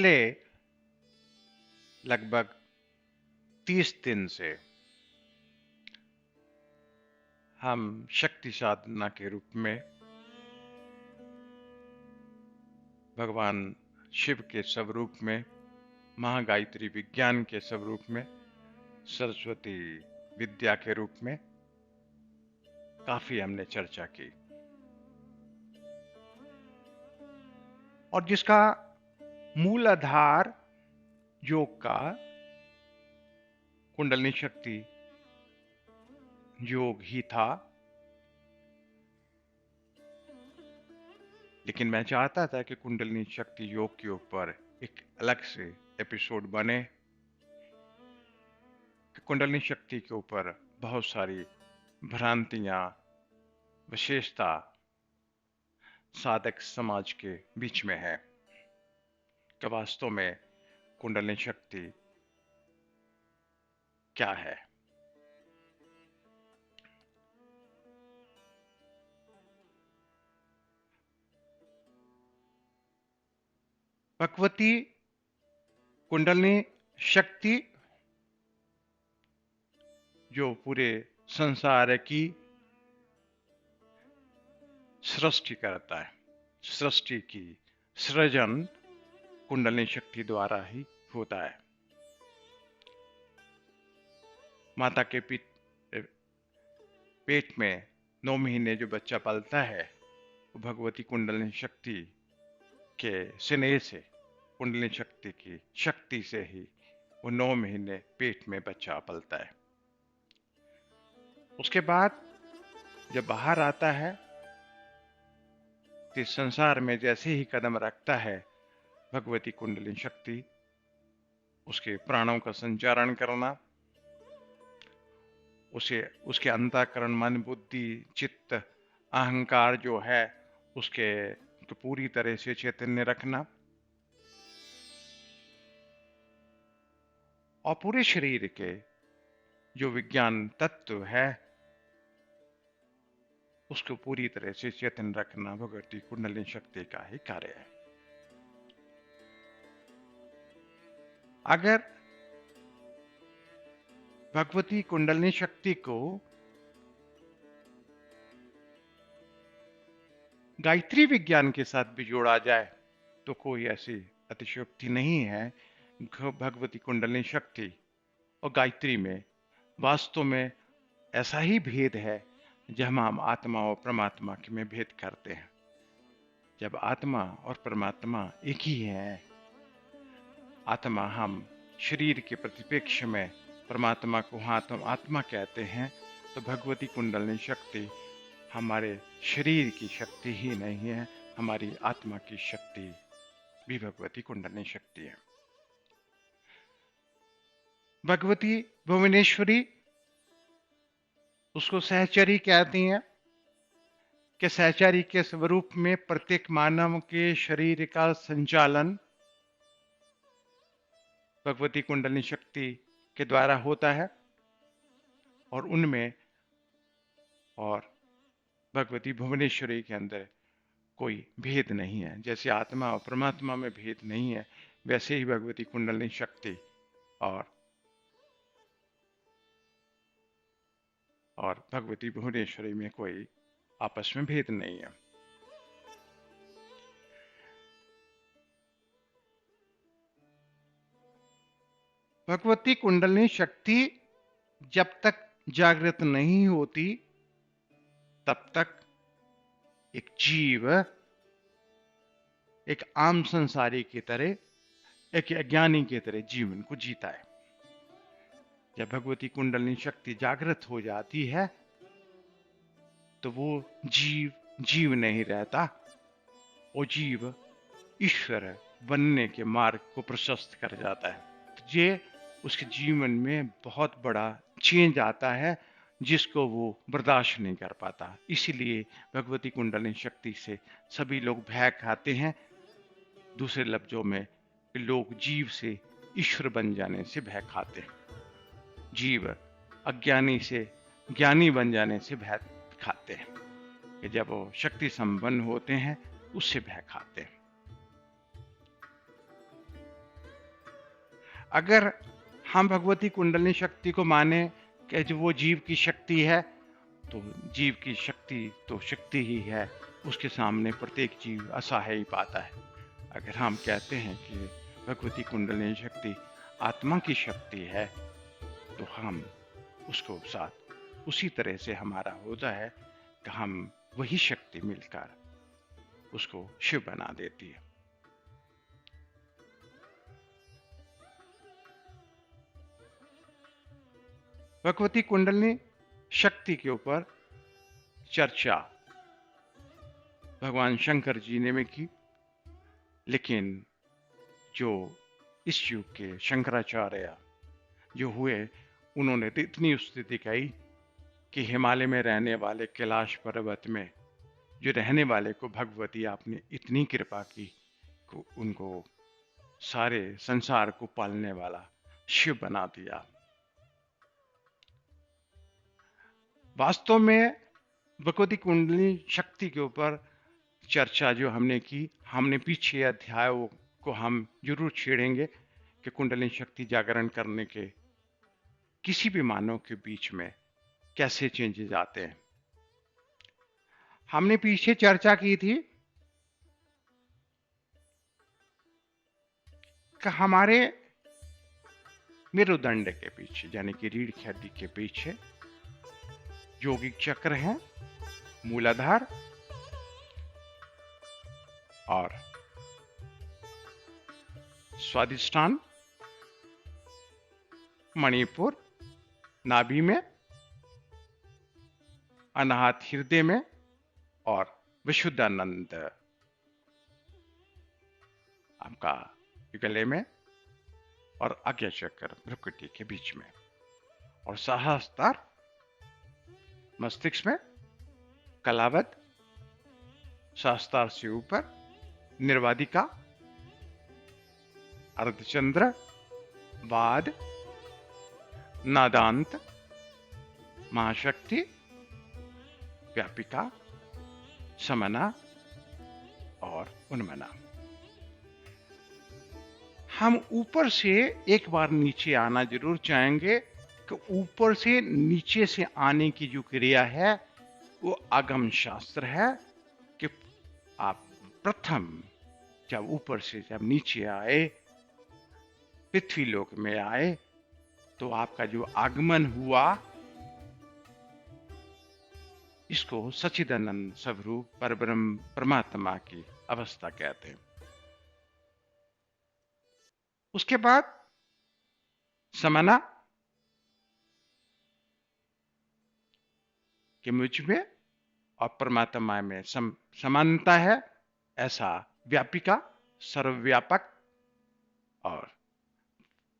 पिछले लगभग 30 दिन से हम शक्ति साधना के रूप में भगवान शिव के स्वरूप में, महागायत्री विज्ञान के स्वरूप में, सरस्वती विद्या के रूप में काफी हमने चर्चा की और जिसका मूल आधार योग का कुंडलिनी शक्ति योग ही था। लेकिन मैं चाहता था कि कुंडलिनी शक्ति योग के ऊपर एक अलग से एपिसोड बने। कुंडलिनी शक्ति के ऊपर बहुत सारी भ्रांतियां, विशेषता साधक समाज के बीच में है कि वास्तव में कुंडलिनी शक्ति क्या है। भगवती कुंडलिनी शक्ति जो पूरे संसार की सृष्टि करता है, सृष्टि की सृजन कुंडलिनी शक्ति द्वारा ही होता है। माता के पेट में 9 महीने जो बच्चा पलता है वो भगवती कुंडलिनी शक्ति के स्नेह से, कुंडलिनी शक्ति की शक्ति से ही वो 9 महीने पेट में बच्चा पलता है। उसके बाद जब बाहर आता है तो इस संसार में जैसे ही कदम रखता है, भगवती कुंडलिनी शक्ति उसके प्राणों का संचारण करना, उसके अंतःकरण, मन, बुद्धि, चित्त, अहंकार जो है उसके तो पूरी तरह से चैतन्य रखना और पूरे शरीर के जो विज्ञान तत्व है उसको पूरी तरह से चेतन रखना भगवती कुंडलिनी शक्ति का ही कार्य है। अगर भगवती कुंडलिनी शक्ति को गायत्री विज्ञान के साथ भी जोड़ा जाए तो कोई ऐसी अतिशयोक्ति नहीं है। भगवती कुंडलिनी शक्ति और गायत्री में वास्तव में ऐसा ही भेद है जब हम आत्मा और परमात्मा में भेद करते हैं। जब आत्मा और परमात्मा एक ही है, आत्मा हम शरीर के प्रतिपेक्ष में परमात्मा को आत्मा कहते हैं, तो भगवती कुंडलिनी शक्ति हमारे शरीर की शक्ति ही नहीं है, हमारी आत्मा की शक्ति भी भगवती कुंडलिनी शक्ति है। भगवती भुवनेश्वरी उसको सहचरी कहती हैं कि सहचरी के स्वरूप में प्रत्येक मानव के शरीर का संचालन भगवती कुंडलिनी शक्ति के द्वारा होता है और उनमें और भगवती भुवनेश्वरी के अंदर कोई भेद नहीं है। जैसे आत्मा और परमात्मा में भेद नहीं है, वैसे ही भगवती कुंडलिनी शक्ति और भगवती भुवनेश्वरी में कोई आपस में भेद नहीं है। भगवती कुंडलिनी शक्ति जब तक जागृत नहीं होती तब तक एक जीव एक आम संसारी की तरह, एक अज्ञानी की तरह जीवन को जीता है। जब भगवती कुंडलिनी शक्ति जागृत हो जाती है तो वो जीव नहीं रहता, वो जीव ईश्वर बनने के मार्ग को प्रशस्त कर जाता है। तो ये उसके जीवन में बहुत बड़ा चेंज आता है जिसको वो बर्दाश्त नहीं कर पाता। इसीलिए भगवती कुंडलिनी शक्ति से सभी लोग भय खाते हैं। दूसरे लफ्जों में लोग जीव से ईश्वर बन जाने से भय खाते हैं, जीव अज्ञानी से ज्ञानी बन जाने से भय खाते हैं कि जब वो शक्ति संपन्न होते हैं उससे भय खाते हैं। अगर हम भगवती कुंडलिनी शक्ति को माने कि जो वो जीव की शक्ति है, तो जीव की शक्ति तो शक्ति ही है, उसके सामने प्रत्येक जीव असहाय ही पाता है। अगर हम कहते हैं कि भगवती कुंडलिनी शक्ति आत्मा की शक्ति है, तो हम उसको साथ उसी तरह से हमारा होता है कि हम वही शक्ति मिलकर उसको शिव बना देती है। भगवती कुंडलिनी शक्ति के ऊपर चर्चा भगवान शंकर जी ने भी की, लेकिन जो इस युग के शंकराचार्य जो हुए, उन्होंने तो इतनी स्तुति दिखाई कि हिमालय में रहने वाले कैलाश पर्वत में जो रहने वाले को भगवती आपने इतनी कृपा की को उनको सारे संसार को पालने वाला शिव बना दिया। वास्तव में भगवती कुंडलिनी शक्ति के ऊपर चर्चा जो हमने की, हमने पीछे अध्यायों को हम जरूर छेड़ेंगे कि कुंडलिनी शक्ति जागरण करने के किसी भी मानव के बीच में कैसे चेंजेस आते हैं। हमने पीछे चर्चा की थी कि हमारे मेरुदंड के पीछे यानी कि रीढ़ की हड्डी के पीछे यौगिक चक्र है, मूलाधार और स्वादिष्ठान, मणिपुर नाभि में, अनाहत हृदय में और विशुद्धानंद आपका गले में और आज्ञा चक्र भ्रुकुटी के बीच में, और सहस्त्रार मस्तिष्क में, कलावत सहस्त्रार से ऊपर, निर्वादिका, अर्धचंद्र, वाद, नादांत, महाशक्ति, व्यापिका, समना और उन्मना। हम ऊपर से एक बार नीचे आना जरूर चाहेंगे कि ऊपर से नीचे से आने की जो क्रिया है वो आगम शास्त्र है कि आप प्रथम जब ऊपर से जब नीचे आए, पृथ्वी लोक में आए, तो आपका जो आगमन हुआ इसको सच्चिदानंद स्वरूप परब्रह्म परमात्मा की अवस्था कहते हैं। उसके बाद समना कि मुझ में और परमात्मा में समानता है, ऐसा व्यापिका सर्वव्यापक। और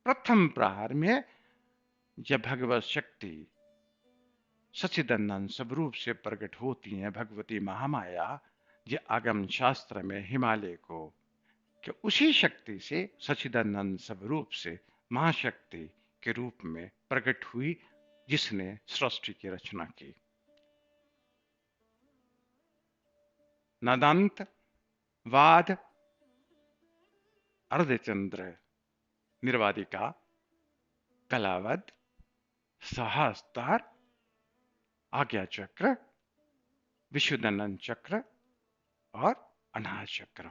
प्रथम प्रहार में जब भगवत शक्ति सच्चिदानंद स्वरूप से प्रकट होती है, भगवती महामाया, ये आगम शास्त्र में हिमालय को कि उसी शक्ति से सच्चिदानंद स्वरूप से महाशक्ति के रूप में प्रकट हुई जिसने सृष्टि की रचना की। नादांत, वाद, अर्धचंद्र, निर्वादिका, कलावद, सहस्त्रार, आज्ञा चक्र, विशुद्धानंद चक्र और अनाहत चक्र।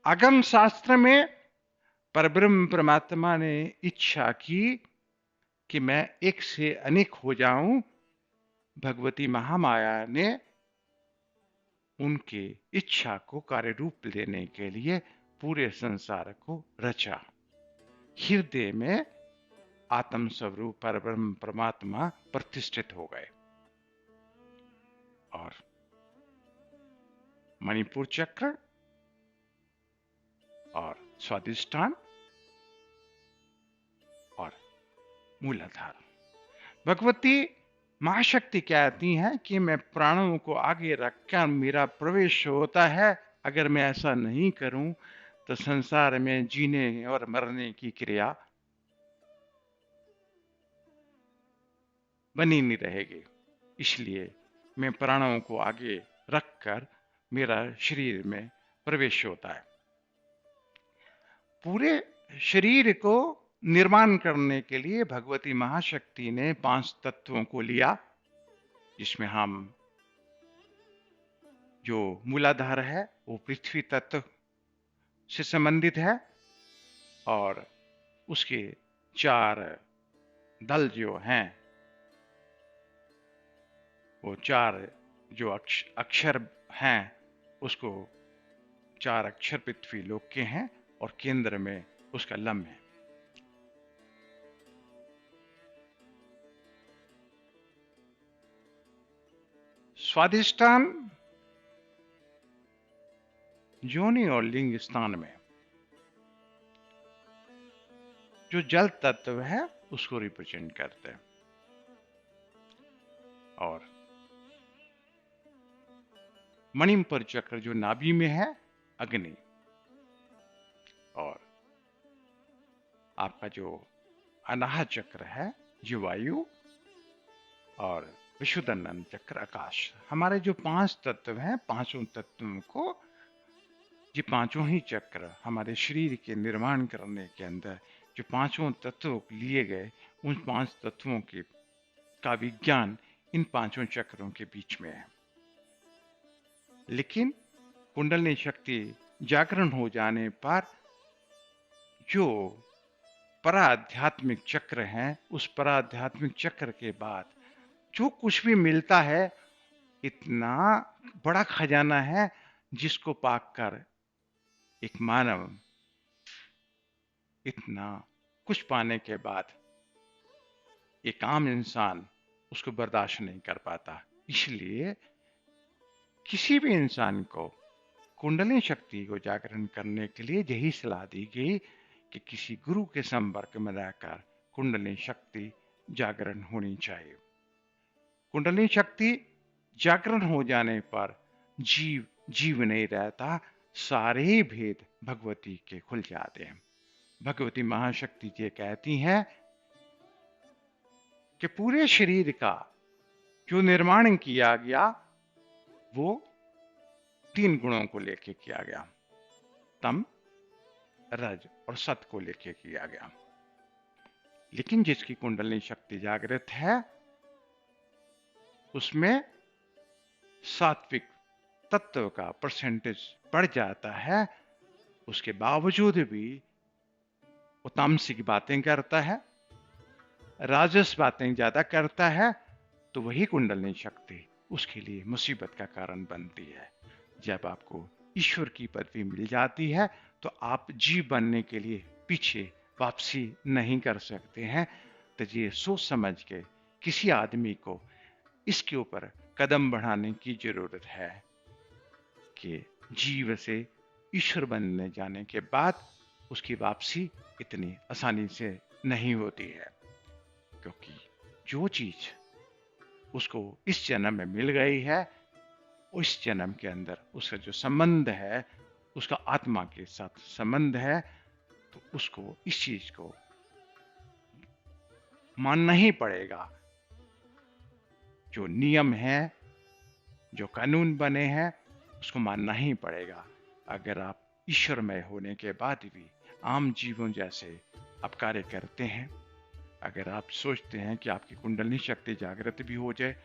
आगम शास्त्र में परब्रह्म परमात्मा ने इच्छा की कि मैं एक से अनेक हो जाऊं। भगवती महामाया ने उनकी इच्छा को कार्य रूप देने के लिए पूरे संसार को रचा। हृदय में आत्म स्वरूप परब्रह्म परमात्मा प्रतिष्ठित हो गए और मणिपुर चक्र और स्वादिष्ठान और मूलाधार। भगवती महाशक्ति कहती हैं कि मैं प्राणों को आगे रखकर मेरा प्रवेश होता है। अगर मैं ऐसा नहीं करूं तो संसार में जीने और मरने की क्रिया बनी नहीं रहेगी। इसलिए मैं प्राणों को आगे रखकर मेरा शरीर में प्रवेश होता है। पूरे शरीर को निर्माण करने के लिए भगवती महाशक्ति ने 5 तत्वों को लिया, जिसमें हम जो मूलाधार है वो पृथ्वी तत्व से संबंधित है, और उसके 4 दल जो हैं, वो 4 जो अक्षर हैं, उसको 4 अक्षर पृथ्वी लोक के हैं, और केंद्र में उसका लम है। स्वादिष्टान योनि और लिंग स्थान में जो जल तत्व है उसको रिप्रेजेंट करते हैं, और मणिपुर चक्र जो नाभि में है अग्नि, और आपका जो अनाहत चक्र है जो वायु, और विशुद्धानंद चक्र आकाश। हमारे जो 5 तत्व हैं, पांचों तत्वों को, ये पांचों ही चक्र हमारे शरीर के निर्माण करने के अंदर जो पांचों तत्व लिए गए, उन 5 तत्वों के का विज्ञान इन पांचों चक्रों के बीच में है। लेकिन कुंडलिनी शक्ति जागरण हो जाने पर जो पराध्यात्मिक चक्र है, उस पराध्यात्मिक चक्र के बाद जो कुछ भी मिलता है, इतना बड़ा खजाना है जिसको पाकर एक मानव इतना कुछ पाने के बाद एक आम इंसान उसको बर्दाश्त नहीं कर पाता। इसलिए किसी भी इंसान को कुंडलिनी शक्ति को जागरण करने के लिए यही सलाह दी गई कि किसी गुरु के संपर्क में रहकर कुंडलिनी शक्ति जागरण होनी चाहिए। कुंडलिनी शक्ति जागरण हो जाने पर जीव नहीं रहता, सारे भेद भगवती के खुल जाते हैं। भगवती महाशक्ति ये कहती हैं कि पूरे शरीर का जो निर्माण किया गया वो 3 गुणों को लेके किया गया, तम, रज और सत को लेके किया गया। लेकिन जिसकी कुंडलिनी शक्ति जागृत है उसमें सात्विक तत्व का परसेंटेज बढ़ जाता है, उसके बावजूद भी वो तामसिक बातें करता है, राजस बातें ज्यादा करता है, तो वही कुंडलिनी शक्ति उसके लिए मुसीबत का कारण बनती है। जब आपको ईश्वर की पदवी मिल जाती है तो आप जीव बनने के लिए पीछे वापसी नहीं कर सकते हैं। तो ये सोच समझ के किसी आदमी को इसके ऊपर कदम बढ़ाने की जरूरत है कि जीव से ईश्वर बनने जाने के बाद उसकी वापसी इतनी आसानी से नहीं होती है, क्योंकि जो चीज उसको इस जन्म में मिल गई है, उस जन्म के अंदर उसका जो संबंध है, उसका आत्मा के साथ संबंध है, तो उसको इस चीज को मानना ही पड़ेगा। जो नियम है, जो कानून बने हैं, उसको मानना ही पड़ेगा। अगर आप ईश्वरमय होने के बाद भी आम जीवों जैसे आप कार्य करते हैं, अगर आप सोचते हैं कि आपकी कुंडलिनी शक्ति जागृत भी हो जाए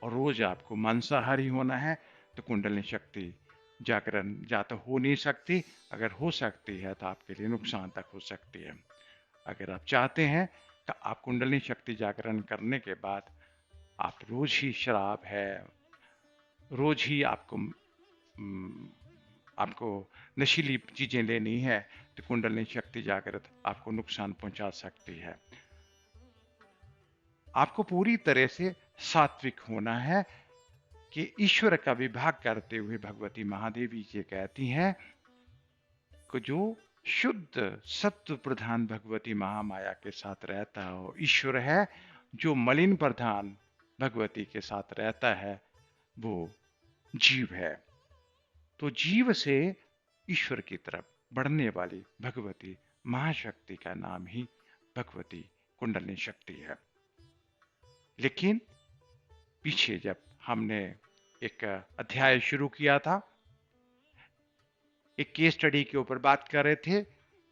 और रोज आपको मांसाहारी होना है, तो कुंडलिनी शक्ति जागरण या तो हो नहीं सकती, अगर हो सकती है तो आपके लिए नुकसान तक हो सकती है। अगर आप चाहते हैं कि आप कुंडलिनी शक्ति जागरण करने के बाद आप रोज ही शराब है, रोज ही आपको नशीली चीजें लेनी है, तो कुंडलिनी शक्ति जागृत आपको नुकसान पहुंचा सकती है। आपको पूरी तरह से सात्विक होना है कि ईश्वर का विभाग करते हुए भगवती महादेवी जी कहती हैं कि जो शुद्ध सत्व प्रधान भगवती महामाया के साथ रहता हो ईश्वर है, जो मलिन प्रधान भगवती के साथ रहता है वो जीव है। तो जीव से ईश्वर की तरफ बढ़ने वाली भगवती महाशक्ति का नाम ही भगवती कुंडलिनी शक्ति है। लेकिन पीछे जब हमने एक अध्याय शुरू किया था, एक केस स्टडी के ऊपर बात कर रहे थे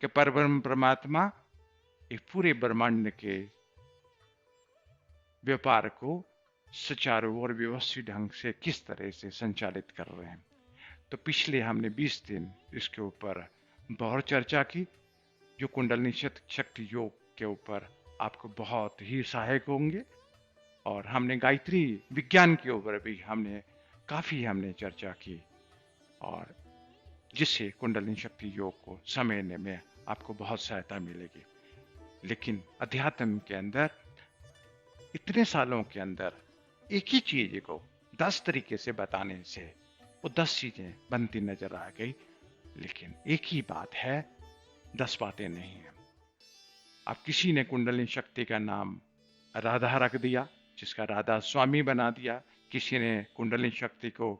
कि परब्रह्म परमात्मा एक पूरे ब्रह्मांड के व्यापार को सुचारू और व्यवस्थित ढंग से किस तरह से संचालित कर रहे हैं। तो पिछले हमने 20 दिन इसके ऊपर बहुत चर्चा की, जो कुंडलिनी शक्ति योग के ऊपर आपको बहुत ही सहायक होंगे। और हमने गायत्री विज्ञान के ऊपर भी हमने चर्चा की, और जिससे कुंडलिनी शक्ति योग को समझने में आपको बहुत सहायता मिलेगी। लेकिन अध्यात्म के अंदर इतने सालों के अंदर एक ही चीज को 10 तरीके से बताने से वो 10 चीजें बनती नजर आ गई, लेकिन एक ही बात है, 10 बातें नहीं है। अब किसी ने कुंडलिनी शक्ति का नाम राधा रख दिया, जिसका राधा स्वामी बना दिया। किसी ने कुंडलिनी शक्ति को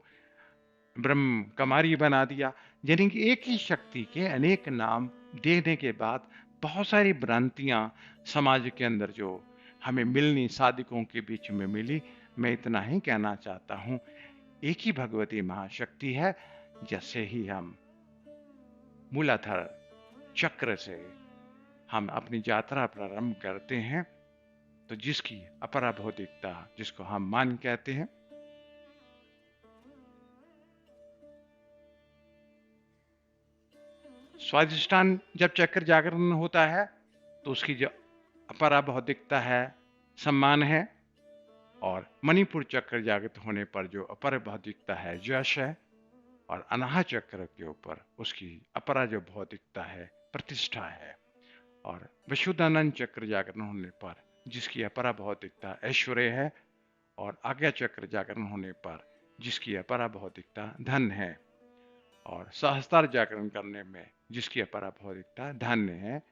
ब्रह्म कुमारी बना दिया। यानी कि एक ही शक्ति के अनेक नाम देने के बाद बहुत सारी भ्रांतियां समाज के अंदर जो हमें मिलनी साधकों के बीच में मिली। मैं इतना ही कहना चाहता हूं, एक ही भगवती महाशक्ति है। जैसे ही हम मूलाधार चक्र से हम अपनी यात्रा प्रारंभ करते हैं, तो जिसकी अपरा भौतिकता, जिसको हम मान कहते हैं, स्वादिष्ठान जब चक्र जागरण होता है तो उसकी जो अपरा भौतिकता है सम्मान है, और मणिपुर चक्र जागृत होने पर जो अपर भौतिकता है यश है, और अनाहत चक्र के ऊपर उसकी अपरा जो भौतिकता है प्रतिष्ठा है, और विशुद्धानंद चक्र जागरण होने पर जिसकी अपरा भौतिकता ऐश्वर्य है, और आज्ञा चक्र जागरण होने पर जिसकी अपरा भौतिकता धन है, और सहस्त्रार जागरण करने में जिसकी अपरा भौतिकता धन्य है,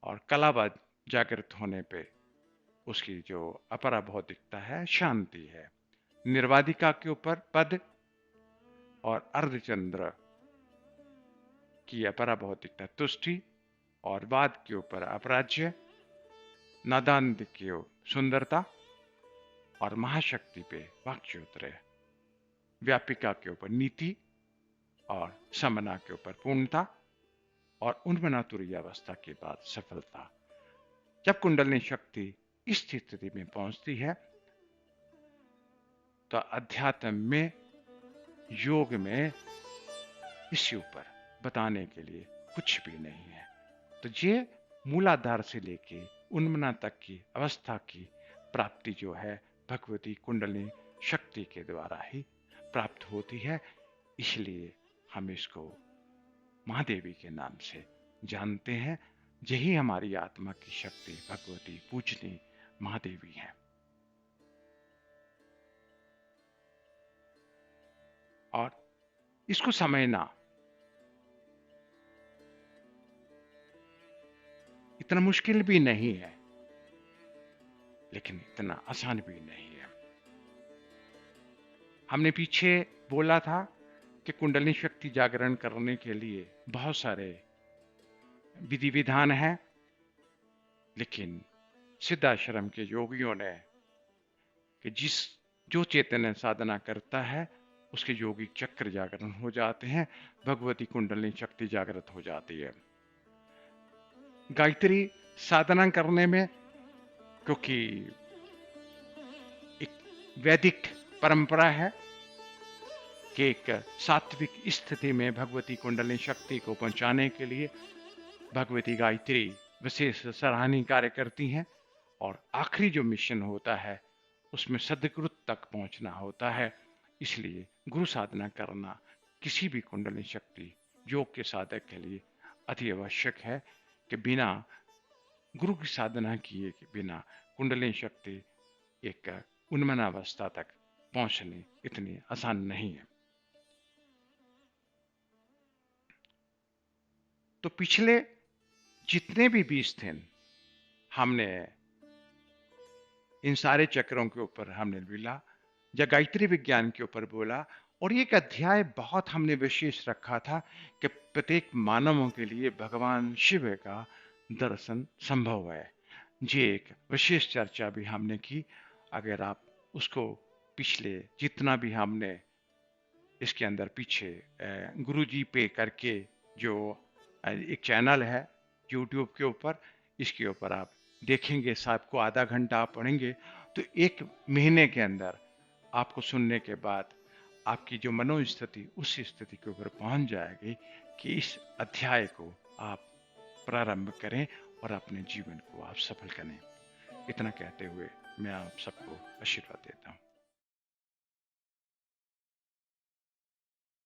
और कलाबाद जागृत होने पे उसकी जो अपरा भौतिकता है शांति है। निर्वादिका के ऊपर पद और अर्धचंद्र की अपरा भौतिकता तुष्टि, और वाद के ऊपर अपराज्य, नादांत की सुंदरता, और महाशक्ति पे वाक्चोत्रय, व्यापिका के ऊपर नीति, और समना के ऊपर पूर्णता, और उन्मना तुरीय अवस्था के बाद सफलता। जब कुंडलिनी शक्ति इस स्थिति में पहुंचती है तो अध्यात्म में, योग में इसके ऊपर बताने के लिए कुछ भी नहीं है। तो ये मूलाधार से लेके उन्मना तक की अवस्था की प्राप्ति जो है भगवती कुंडलिनी शक्ति के द्वारा ही प्राप्त होती है। इसलिए हम इसको महादेवी के नाम से जानते हैं। यही हमारी आत्मा की शक्ति भगवती पूजनी महादेवी है। और इसको समझना इतना मुश्किल भी नहीं है, लेकिन इतना आसान भी नहीं है। हमने पीछे बोला था कि कुंडलिनी शक्ति जागरण करने के लिए बहुत सारे विधि विधान है, लेकिन सिद्धाश्रम के योगियों ने कि जो चैतन्य साधना करता है उसके योगिक चक्र जागरण हो जाते हैं, भगवती कुंडलिनी शक्ति जागृत हो जाती है। गायत्री साधना करने में, क्योंकि एक वैदिक परंपरा है कि एक सात्विक स्थिति में भगवती कुंडलिनी शक्ति को पहुंचाने के लिए भगवती गायत्री विशेष सराहनीय कार्य करती हैं, और आखिरी जो मिशन होता है उसमें सदगुरु तक पहुंचना होता है। इसलिए गुरु साधना करना किसी भी कुंडलिनी शक्ति योग के साधक के लिए अति आवश्यक है, कि बिना गुरु की साधना किए के बिना कुंडलिनी शक्ति एक उन्मनावस्था तक पहुंचनी इतनी आसान नहीं है। तो पिछले जितने भी 20 दिन हमने इन सारे चक्रों के ऊपर हमने बोला, या गायत्री विज्ञान के ऊपर बोला, और एक अध्याय बहुत हमने विशेष रखा था कि प्रत्येक मानवों के लिए भगवान शिव का दर्शन संभव है। ये एक विशेष चर्चा भी हमने की। अगर आप उसको पिछले जितना भी हमने इसके अंदर पीछे गुरुजी पे करके जो एक चैनल है यूट्यूब के ऊपर, इसके ऊपर आप देखेंगे, साहब को आधा घंटा आप पढ़ेंगे तो 1 महीने के अंदर आपको सुनने के बाद आपकी जो मनोस्थिति उस स्थिति के ऊपर पहुंच जाएगी कि इस अध्याय को आप प्रारंभ करें और अपने जीवन को आप सफल करें। इतना कहते हुए मैं आप सबको आशीर्वाद देता हूँ।